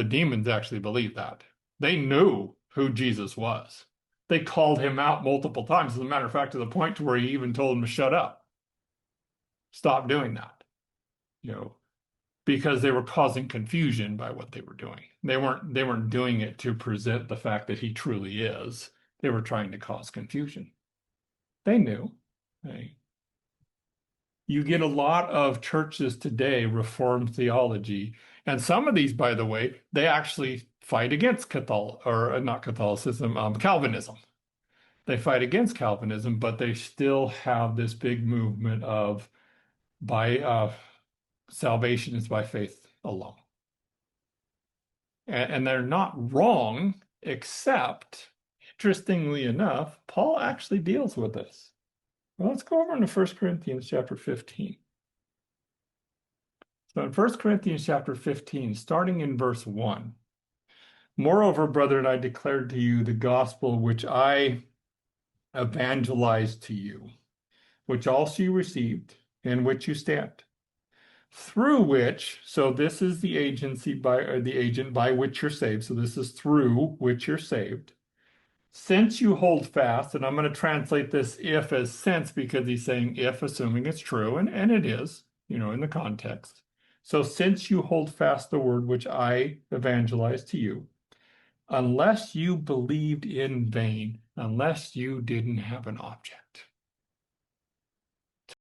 the demons actually believed that. They knew who Jesus was. They called him out multiple times. As a matter of fact, to the point to where he even told him to shut up. Stop doing that. You know, because they were causing confusion by what they were doing. They weren't doing it to present the fact that he truly is. They were trying to cause confusion. They knew. Hey. You get a lot of churches today, Reformed theology, and some of these, by the way, they actually fight against not Catholicism, Calvinism. They fight against Calvinism, but they still have this big movement of by salvation is by faith alone. And they're not wrong, except, interestingly enough, Paul actually deals with this. Well, let's go over into 1 Corinthians chapter 15. So in 1 Corinthians chapter 15, starting in verse 1, moreover, brethren, I declared to you the gospel which I evangelized to you, which also you received, in which you stand, through which, so this is the agency by, or the agent by which you're saved. So this is through which you're saved. Since you hold fast, and I'm going to translate this if as since, because he's saying if, assuming it's true, and it is, in the context. So since you hold fast the word which I evangelized to you, unless you believed in vain, unless you didn't have an object.